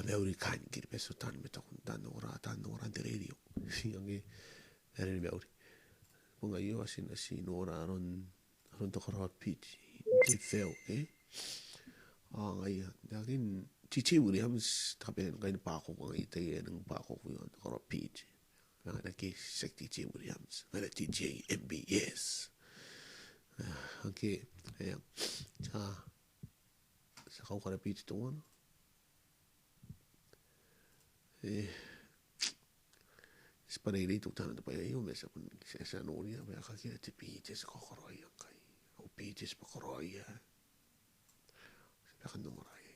meuri kain kiri peso tan me to tan ora de radio singe ere meuri punga io asin ora ron to kora pitch de fell ngai dakin Chichi Williams tapen kain pa ko ngai te ng pa ko yon kora pitch na ki sek Chichi Williams na DJ MBS okay sa kau kara pitch to one Spaneri tu tanah tu payah yo mesa pun saya noria payah kaki ada pitches kokoroy yang kai o pitches kokoroy ya akan nomor ay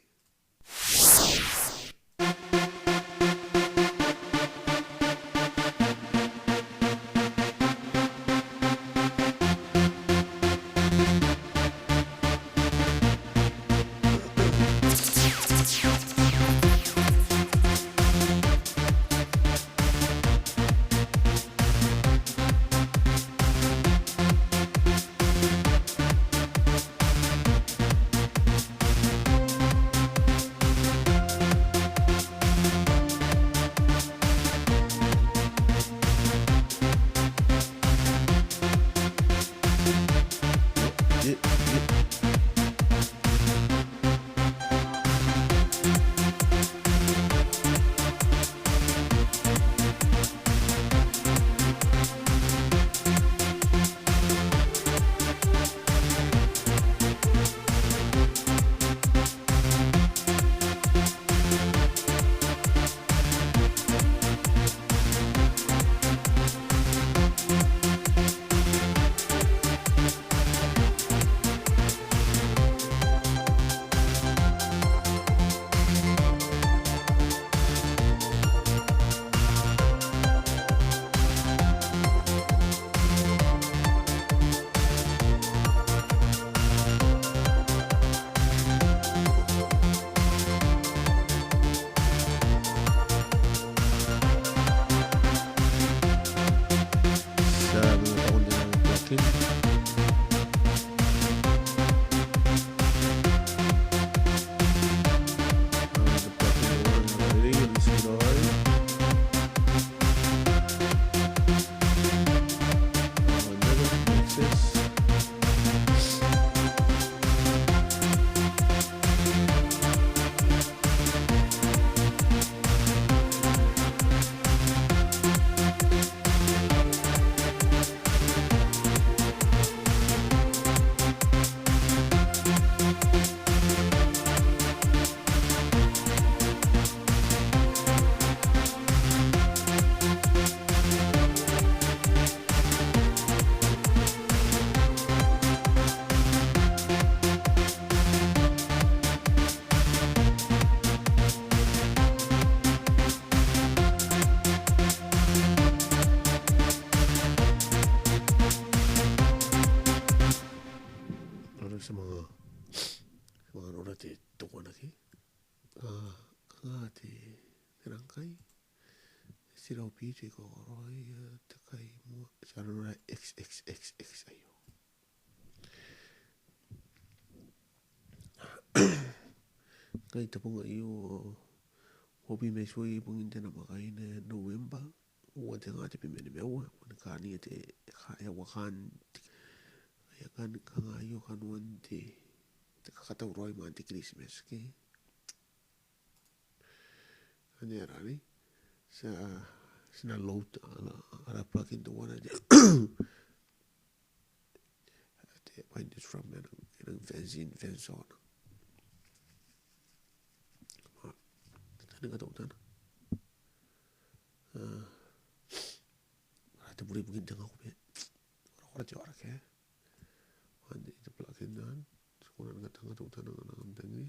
mga ora te toko na ki te rangkai sirau piti ko roi te kai mo sarora XXXX ayo kai te ponga iyo hobi me sui pungin te na makai ne November o te ngate pe mene mewa pun kani te ya wakan ya kan kanga iyo kanuan te kakatau roi ma te Christmas ke ane rani sa load ala plug into one ade te find this from and fence on tani ka tau tana te puri pugin tanga ko pe ora te ora ke ande te plug in dan sekolah nga tanga tau tana nga tangi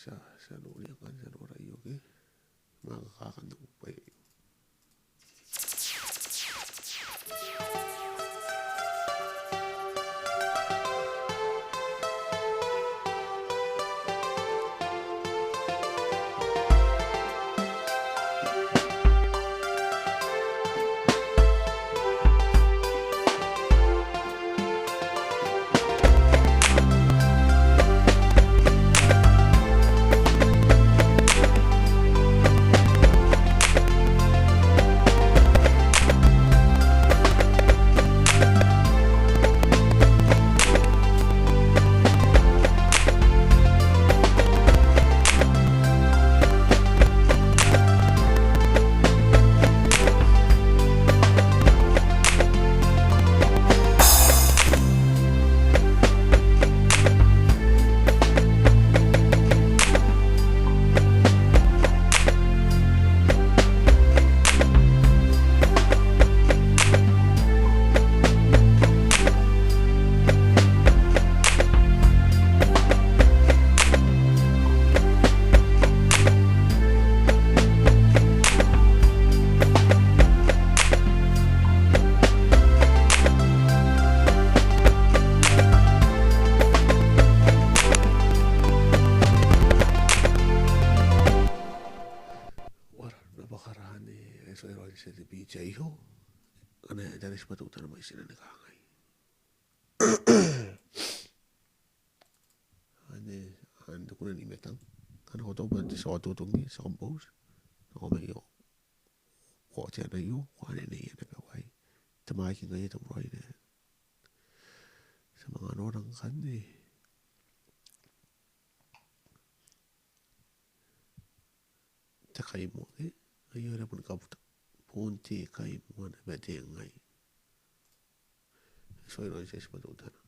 sa nuri kan sa nora iyo ke makakakan ng upay napakaraan so iron sa BJ ho. Ano dali sa patuta na may sila nakangay. Ano ko na ni metang. Ano ko to ba sa tutong ni sa compose. Ako may yo. Ko siya na yo, ko ano na yan nagaway. Tamay ki ngayon itong roy na. Sa mga ano ng kan Takay mo Ayun na pun kaputa. Punti kay mo na bete ngay. So iron sa patuta na.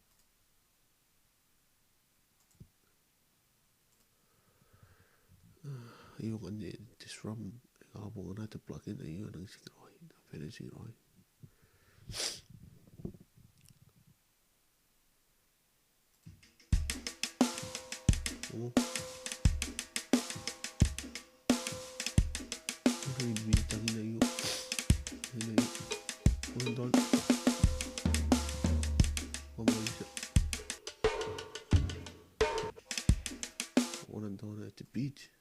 Ayun kan disrum kapag natin plug in ayun ang sigroy. Pwede sigroy. Bintang na yun. Unang doon. Pamali siya. Unang doon at the beach.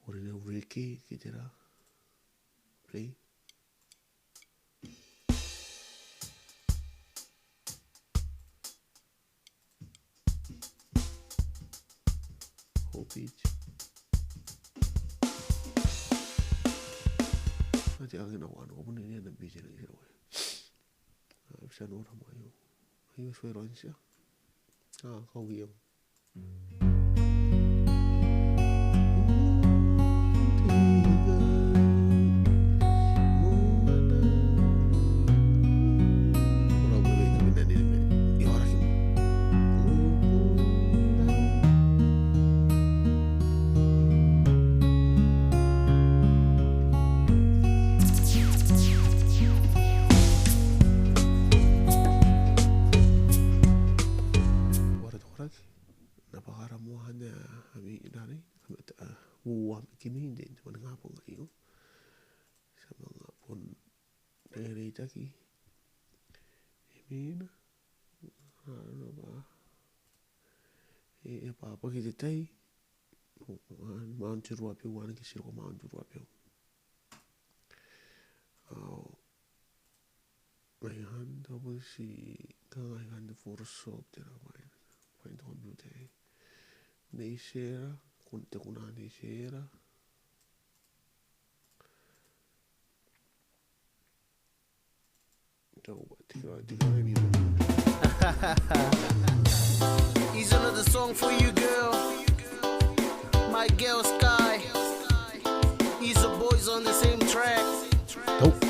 Uri na Ricky. Kitira. Play. Whole beach. Nanti ang ginawa ko muna niya ng busy ng hero. Bisa nura mo ayo. Ayo suweroin siya. Kawiyong. Napakaramuhan na kami inari. Kini hindi naman nga po ngayon. Sa mga pun narita ki. Imin. Ano ba? Papakititay. Mount Juruapyo. Wana kisiro ko Mount Juruapyo. Ngayon, tapos si kangayan na Photoshop. Tinapain. Pain to computer. Naisera. Kunti ko na naisera. Here's another song for you, girl. My girl Sky. He's the boys on the same track. Nope.